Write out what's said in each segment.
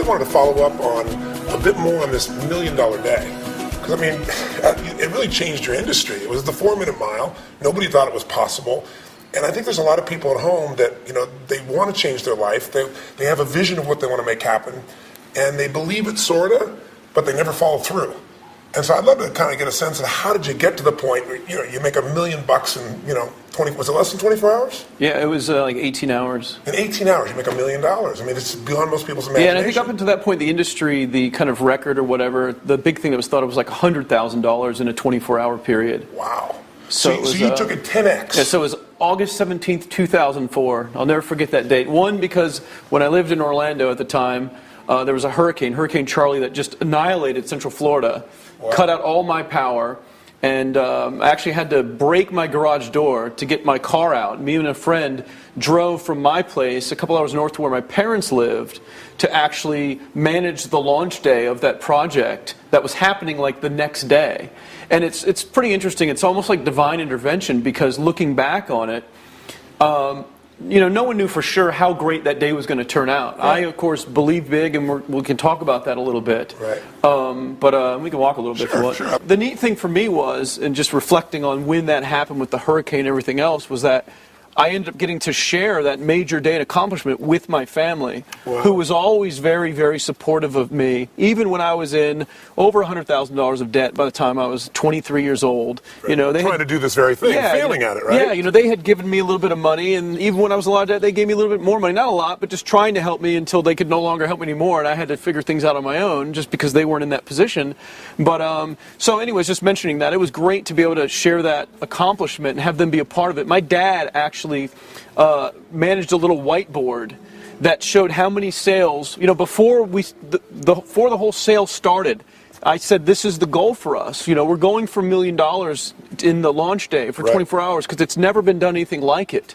wanted to follow up on a bit more on this $1 million day. Because, I mean, it really changed your industry. It was the 4-minute mile. Nobody thought it was possible. And I think there's a lot of people at home that, you know, they want to change their life. They have a vision of what they want to make happen. And they believe it, sort of, but they never follow through. And so I'd love to kind of get a sense of how did you get to the point where, you know, you make $1 million in, you know, was it less than 24 hours? Yeah, it was like 18 hours. In 18 hours, you make $1 million. I mean, it's beyond most people's imagination. Yeah, and I think up until that point, the industry, the kind of record or whatever, the big thing that was thought of was like $100,000 in a 24-hour period. Wow. So you took it 10x. Yeah, so it was August 17th, 2004. I'll never forget that date. One, because when I lived in Orlando at the time, there was a Hurricane Charlie, that just annihilated Central Florida, cut out all my power, and I actually had to break my garage door to get my car out. Me and a friend drove from my place a couple hours north to where my parents lived to actually manage the launch day of that project that was happening like the next day. And it's pretty interesting. It's almost like divine intervention, because looking back on it, you know, no one knew for sure how great that day was going to turn out. Right. I, of course, believe big, and we can talk about that a little bit. Right. But we can walk a little bit if you want. Sure. The neat thing for me was, and just reflecting on when that happened with the hurricane and everything else, was that I ended up getting to share that major day and accomplishment with my family, who was always very, very supportive of me, even when I was in over $100,000 of debt by the time I was 23 years old. Right. You know, they trying to do this very thing, failing at it, right? Yeah, you know, they had given me a little bit of money, and even when I was in a lot of debt, they gave me a little bit more money. Not a lot, but just trying to help me until they could no longer help me anymore, and I had to figure things out on my own just because they weren't in that position. But so anyways, just mentioning that, it was great to be able to share that accomplishment and have them be a part of it. My dad actually managed a little whiteboard that showed how many sales, you know, before the whole sale started. I said, this is the goal for us. You know, we're going for $1 million in the launch day for 24 hours, because it's never been done anything like it.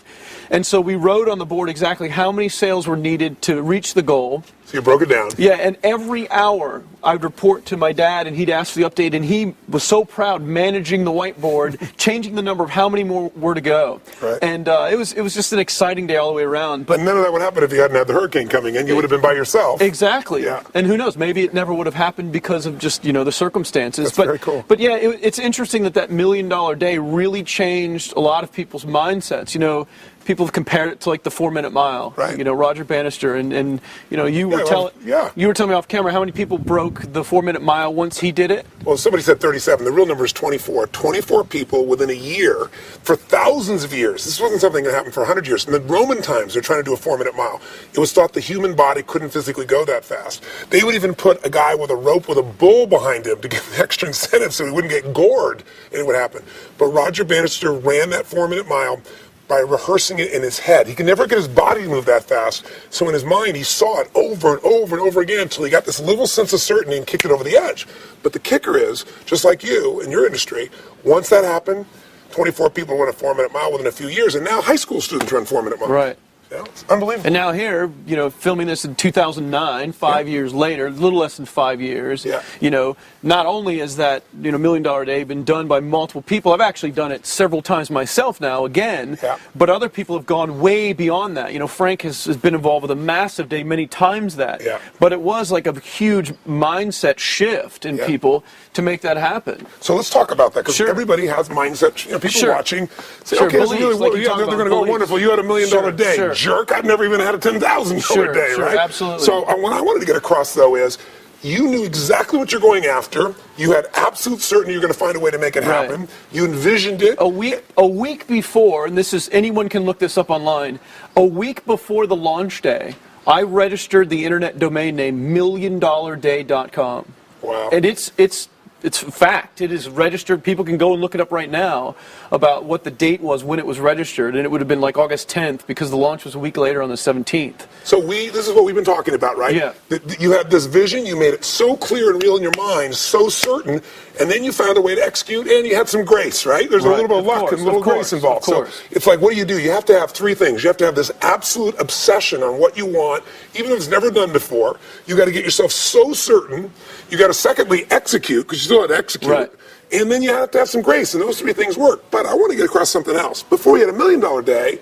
And so we wrote on the board exactly how many sales were needed to reach the goal. So you broke it down. Yeah, and every hour I'd report to my dad, and he'd ask for the update, and he was so proud managing the whiteboard, changing the number of how many more were to go. Right. And it was just an exciting day all the way around. But none of that would happen if you hadn't had the hurricane coming in. You would have been by yourself. Exactly. Yeah. And who knows, maybe it never would have happened because of just, you know, the circumstances. That's very cool. But yeah, it's interesting that $1 million day really changed a lot of people's mindsets. You know, people have compared it to like the 4-minute mile. Right. You know, Roger Bannister, and you know, you were telling me off camera how many people broke the 4-minute mile once he did it. Well, somebody said 37. The real number is 24. 24 people within a year for thousands of years. This wasn't something that happened for 100 years. In the Roman times, they're trying to do a 4-minute mile. It was thought the human body couldn't physically go that fast. They would even put a guy with a rope with a bull behind him to give him extra incentive so he wouldn't get gored, and it would happen. But Roger Bannister ran that 4-minute mile by rehearsing it in his head. He could never get his body to move that fast, so in his mind he saw it over and over and over again until he got this little sense of certainty and kicked it over the edge. But the kicker is, just like you in your industry, once that happened, 24 people run a 4-minute mile within a few years, and now high school students run 4-minute miles. Right. Yeah, it's unbelievable. And now here, you know, filming this in 2009, 5 years later, a little less than 5 years, you know, not only has that, you know, $1 million day been done by multiple people, I've actually done it several times myself now, again, but other people have gone way beyond that. You know, Frank has been involved with a massive day many times that. But it was like a huge mindset shift in people to make that happen. So let's talk about that, because everybody has mindset. You know, people watching say, okay, this is really, they're going to go wonderful. You had $1 million day. Jerk, I've never even had a $10,000 day, right? Absolutely. So what I wanted to get across, though, is you knew exactly what you're going after. You had absolute certainty you're going to find a way to make it happen. You envisioned it. A week before, and this is, anyone can look this up online, a week before the launch day, I registered the internet domain name milliondollarday.com. Wow. And it's a fact. It is registered. People can go and look it up right now about what the date was when it was registered, and it would have been like August 10th, because the launch was a week later on the 17th. So this is what we've been talking about, right? Yeah. You had this vision, you made it so clear and real in your mind, so certain, and then you found a way to execute, and you had some grace, right? There's a little bit of luck and a little grace involved. So it's like, what do? You have to have three things. You have to have this absolute obsession on what you want, even if it's never done before. You got to get yourself so certain. You got to secondly execute, because you still have to execute. Right. And then you have to have some grace, and those three things work. But I want to get across something else. Before you had $1 million day,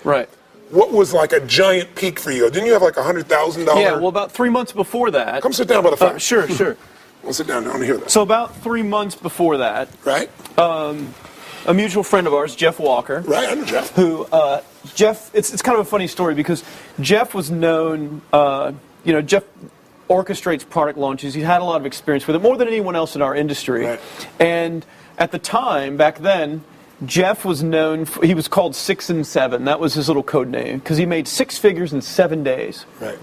what was like a giant peak for you? Didn't you have like $100,000? Yeah, well, about 3 months before that. Come sit down by the fire. Sure, sure. We'll sit down. I want to hear that. So about 3 months before that, Right? a mutual friend of ours, Jeff Walker. Right, I know Jeff. Who, Jeff, it's kind of a funny story because Jeff was known, Jeff orchestrates product launches. He had a lot of experience with it, more than anyone else in our industry. Right. And at the time, back then, Jeff was known, he was called 6 and 7. That was his little code name because he made 6 figures in 7 days. Right.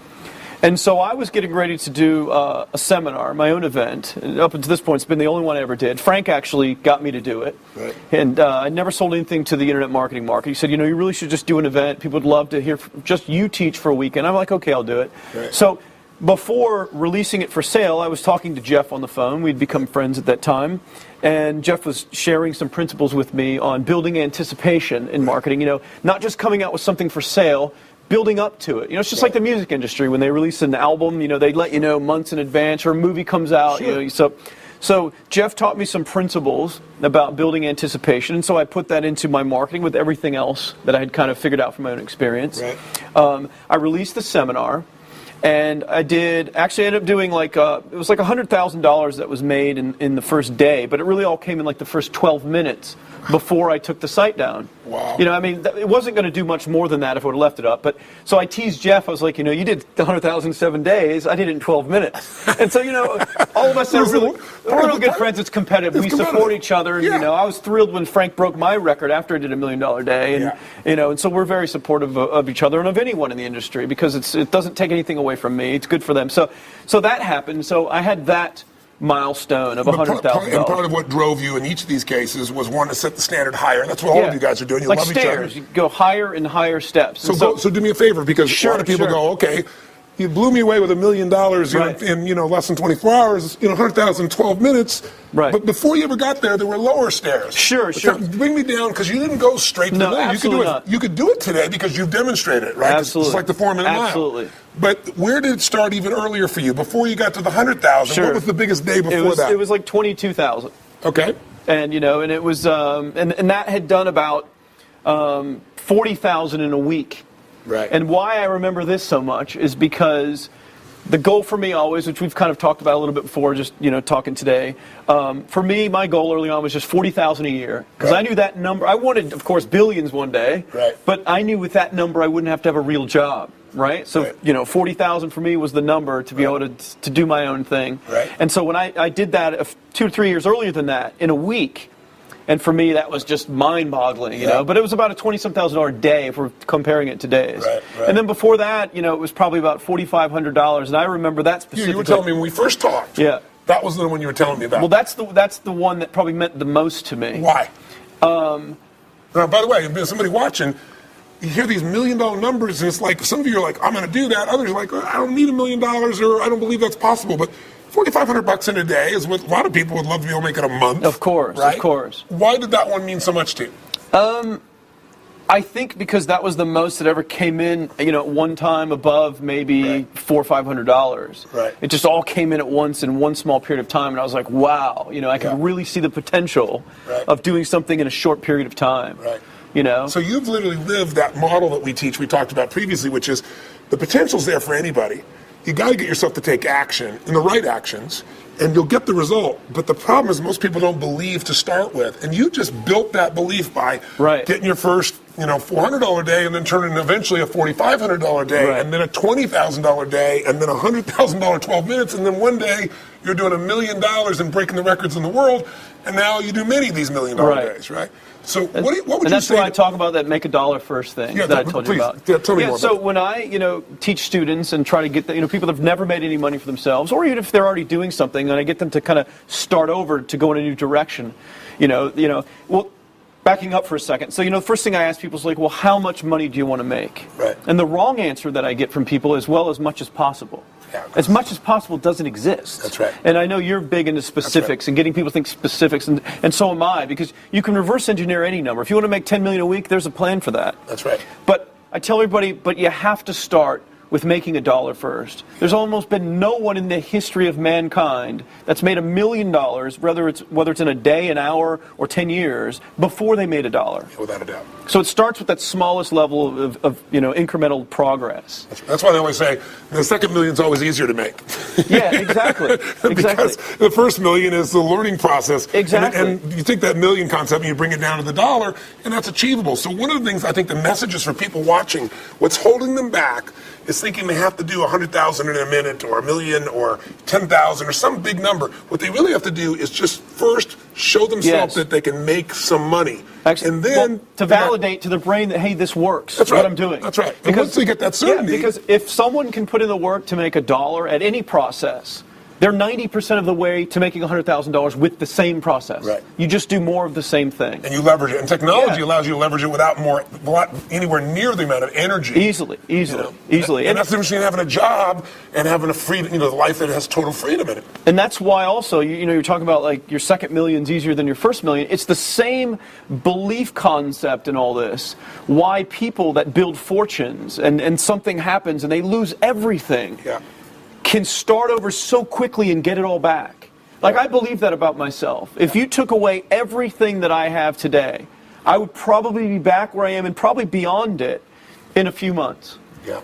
And so I was getting ready to do a seminar, my own event. And up until this point, it's been the only one I ever did. Frank actually got me to do it. Right. And I never sold anything to the internet marketing market. He said, you really should just do an event. People would love to hear just you teach for a weekend. I'm like, okay, I'll do it. Right. So before releasing it for sale, I was talking to Jeff on the phone. We'd become friends at that time. And Jeff was sharing some principles with me on building anticipation in marketing. Not just coming out with something for sale, building up to it. It's just like the music industry. When they release an album, they let you know months in advance, or a movie comes out. Sure. So Jeff taught me some principles about building anticipation, and so I put that into my marketing with everything else that I had kind of figured out from my own experience. Right. I released the seminar. And I ended up doing it was like $100,000 that was made in the first day, but it really all came in like the first 12 minutes before I took the site down. Wow. It wasn't going to do much more than that if I would have left it up. But so I teased Jeff. I was like, you did the 100,000 in 7 days. I did it in 12 minutes. And so, all of us are we're real good friends. It's competitive. We support each other. Yeah. And, I was thrilled when Frank broke my record after I did $1 million day. And, and so we're very supportive of each other and of anyone in the industry because it doesn't take anything away from me. It's good for them. So that happened. So I had that milestone of $100,000. And part of what drove you in each of these cases was one to set the standard higher. That's what all of you guys are doing. You like love stairs. each other. You go higher and higher steps. So do me a favor, because a lot of people go, okay, you blew me away with $1 million in less than 24 hours, 100,000 in 12 minutes. Right. But before you ever got there were lower stairs. Sure. Bring me down, because you didn't go straight to the middle. Absolutely not. You could do it today because you've demonstrated it, right? Absolutely. It's like the 4-minute mile. Absolutely. But where did it start even earlier for you? Before you got to the 100,000, Sure. What was the biggest day before that? It was like 22,000. Okay. And and it was and that had done about 40,000 in a week. Right. And why I remember this so much is because the goal for me always, which we've kind of talked about a little bit before, just talking today. For me, my goal early on was just 40,000 a year, because I knew that number. I wanted, of course, billions one day. Right. But I knew with that number, I wouldn't have to have a real job. Right. So 40,000 for me was the number to be able to do my own thing. Right. And so when I did that 2 or 3 years earlier than that in a week. And for me, that was just mind-boggling, you know. But it was about a $20,000 day if we're comparing it to days. Right. And then before that, it was probably about $4,500. And I remember that specifically. You were telling me when we first talked. Yeah. That was the one you were telling me about. Well, that's the one that probably meant the most to me. Why? Now, by the way, if there's somebody watching, you hear these $1 million numbers, and it's like some of you are like, I'm going to do that. Others are like, I don't need $1 million, or I don't believe that's possible. But $4,500 in a day is what a lot of people would love to be able to make in a month. Of course, right? Of course. Why did that one mean so much to you? I think because that was the most that ever came in, at one time above maybe $400 or $500. Right. It just all came in at once in one small period of time, and I was like, wow, I can really see the potential of doing something in a short period of time. Right. So you've literally lived that model that we teach, we talked about previously, which is the potential's there for anybody. You got to get yourself to take action, and the right actions, and you'll get the result. But the problem is most people don't believe to start with. And you just built that belief by getting your first, $400 day, and then turning eventually a $4,500 day, and then a $20,000 day, and then a $100,000 12 minutes, and then one day you're doing $1 million and breaking the records in the world, and now you do many of these $1 million days, right? So what would you say? And that's why I talk about that make a dollar first thing that I told you about. Tell me more about so when I, teach students and try to get people that have never made any money for themselves, or even if they're already doing something, and I get them to kind of start over to go in a new direction, well, backing up for a second. So, the first thing I ask people is like, well, how much money do you want to make? Right. And the wrong answer that I get from people is, well, as much as possible. Yeah, as much as possible doesn't exist. That's right. And I know you're big into specifics and getting people to think specifics, and so am I, because you can reverse engineer any number. If you want to make $10 million a week, there's a plan for that. That's right. But I tell everybody, but you have to start with making $1 first. There's almost been no one in the history of mankind that's made $1 million, whether it's in a day, an hour, or 10 years, before they made $1. Yeah, without a doubt. So it starts with that smallest level of incremental progress. That's why they always say the second million is always easier to make. Yeah, exactly. Because the first million is the learning process. Exactly. And you take that million concept and you bring it down to the $1, and that's achievable. So one of the things I think the messages for people watching, what's holding them back is thinking they have to do 100,000 in a minute or 1 million or 10,000 or some big number. What they really have to do is just first show themselves that they can make some money. Actually, and then to validate to the brain that, hey, this works. That's right. What I'm doing. That's right. And once they get that certainty. Yeah, because if someone can put in the work to make $1 at any process, they're 90% of the way to making $100,000 with the same process. Right. You just do more of the same thing. And you leverage it. And technology allows you to leverage it without anywhere near the amount of energy. Easily. And that's the difference between having a job and having a freedom, the life that has total freedom in it. And that's why also, you're talking about like your second million's easier than your first million. It's the same belief concept in all this. Why people that build fortunes and something happens and they lose everything. Yeah. Can start over so quickly and get it all back. Like, I believe that about myself. If you took away everything that I have today, I would probably be back where I am and probably beyond it in a few months. Yeah.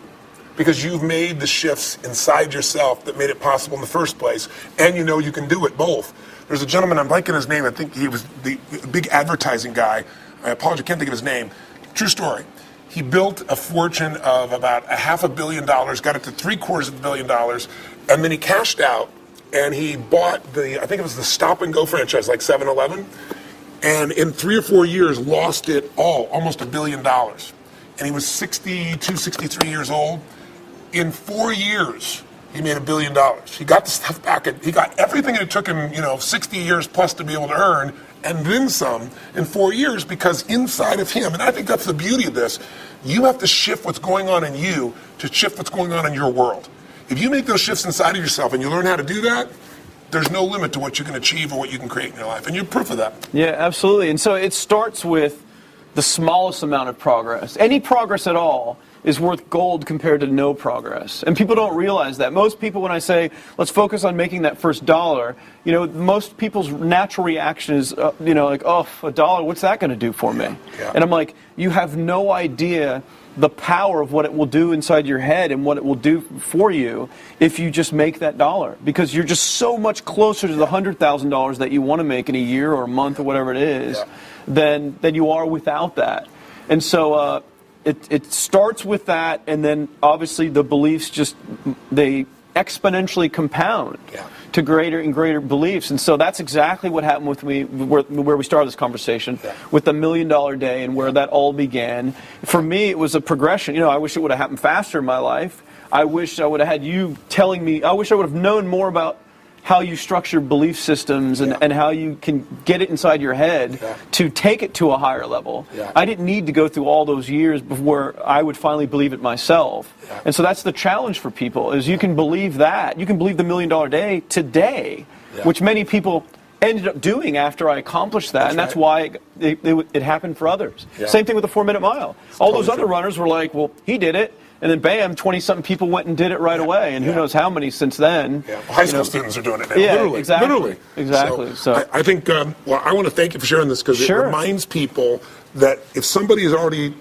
Because you've made the shifts inside yourself that made it possible in the first place, and you can do it both. There's a gentleman, I'm blanking his name, I think he was the big advertising guy. I apologize, I can't think of his name. True story. He built a fortune of about $500 million, got it to $750 million, and then he cashed out and he bought I think it was the Stop and Go franchise, like 7-Eleven, and in 3 or 4 years lost it all, almost $1 billion. And he was 62, 63 years old. In 4 years, he made $1 billion. He got the stuff back, and he got everything it took him, 60 years plus to be able to earn, and then some in 4 years, because inside of him, and I think that's the beauty of this, you have to shift what's going on in you to shift what's going on in your world. If you make those shifts inside of yourself and you learn how to do that, there's no limit to what you can achieve or what you can create in your life. And you're proof of that. Yeah, absolutely. And so it starts with the smallest amount of progress. Any progress at all is worth gold compared to no progress. And people don't realize that. Most people, when I say, let's focus on making that first $1, most people's natural reaction is, like, oh, $1, what's that going to do for me? Yeah. And I'm like, you have no idea the power of what it will do inside your head and what it will do for you if you just make that $1. Because you're just so much closer to the $100,000 that you want to make in a year or a month or whatever it is than you are without that. And so it starts with that, and then obviously the beliefs they exponentially compound to greater and greater beliefs. And so that's exactly what happened with me, where we started this conversation, with the $1 million day and where that all began. For me, it was a progression. I wish it would have happened faster in my life. I wish I would have had you telling me, I wish I would have known more about how you structure belief systems and how you can get it inside your head to take it to a higher level. I didn't need to go through all those years before I would finally believe it myself. And so that's the challenge for people, is you can believe that. You can believe the $1 million day today, which many people ended up doing after I accomplished that. And that's why it happened for others. Same thing with the 4-minute mile. All those other runners were like, well, he did it. And then, bam, 20-something people went and did it right away, and who knows how many since then. Well, high school students are doing it now, literally. Exactly. So I think, I want to thank you for sharing this, because it reminds people that if somebody has already,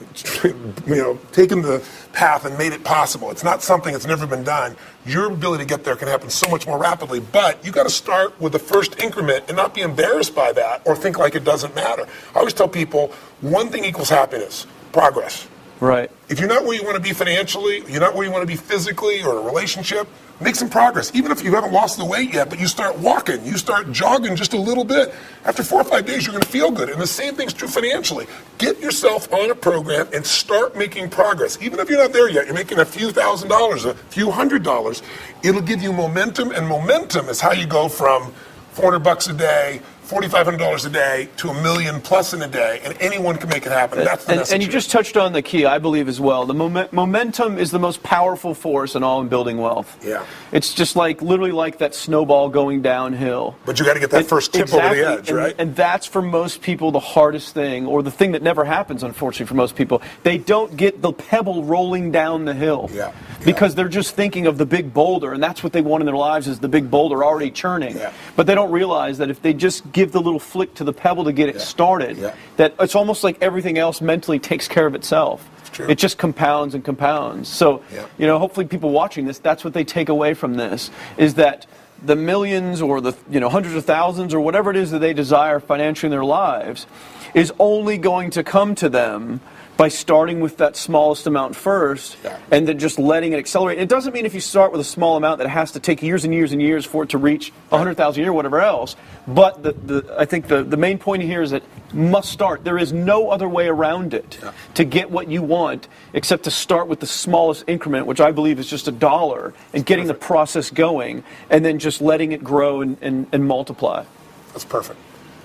taken the path and made it possible, it's not something that's never been done. Your ability to get there can happen so much more rapidly, but you got to start with the first increment and not be embarrassed by that or think like it doesn't matter. I always tell people, one thing equals happiness: progress. Right. If you're not where you want to be financially, you're not where you want to be physically or a relationship, make some progress. Even if you haven't lost the weight yet, but you start walking, you start jogging just a little bit. After 4 or 5 days, you're going to feel good. And the same thing's true financially. Get yourself on a program and start making progress. Even if you're not there yet, you're making a few $1,000s, a few $100s. It'll give you momentum, and momentum is how you go from $400 a day $4,500 a day to $1 million plus in a day, and anyone can make it happen. That's the message. And you just touched on the key, I believe, as well. The momentum is the most powerful force in all in building wealth. Yeah. It's just like literally like that snowball going downhill. But you got to get that first tip over the edge, right? And that's for most people the hardest thing, or the thing that never happens, unfortunately, for most people. They don't get the pebble rolling down the hill. Yeah. Because they're just thinking of the big boulder, and that's what they want in their lives is the big boulder already churning. Yeah. But they don't realize that if they just give the little flick to the pebble to get it started, that it's almost like everything else mentally takes care of itself. True. It just compounds and compounds. So, hopefully people watching this, that's what they take away from this, is that the millions or the hundreds of thousands or whatever it is that they desire financially in their lives is only going to come to them by starting with that smallest amount first and then just letting it accelerate. It doesn't mean if you start with a small amount that it has to take years and years and years for it to reach 100,000 a year or whatever else. But I think the main point here is that must start. There is no other way around it to get what you want except to start with the smallest increment, which I believe is just $1, and getting the process going and then just letting it grow and multiply. That's perfect.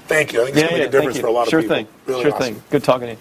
Thank you. I think it's going to make a difference for a lot of people. Sure thing. Really sure awesome. thing. Good talking to you.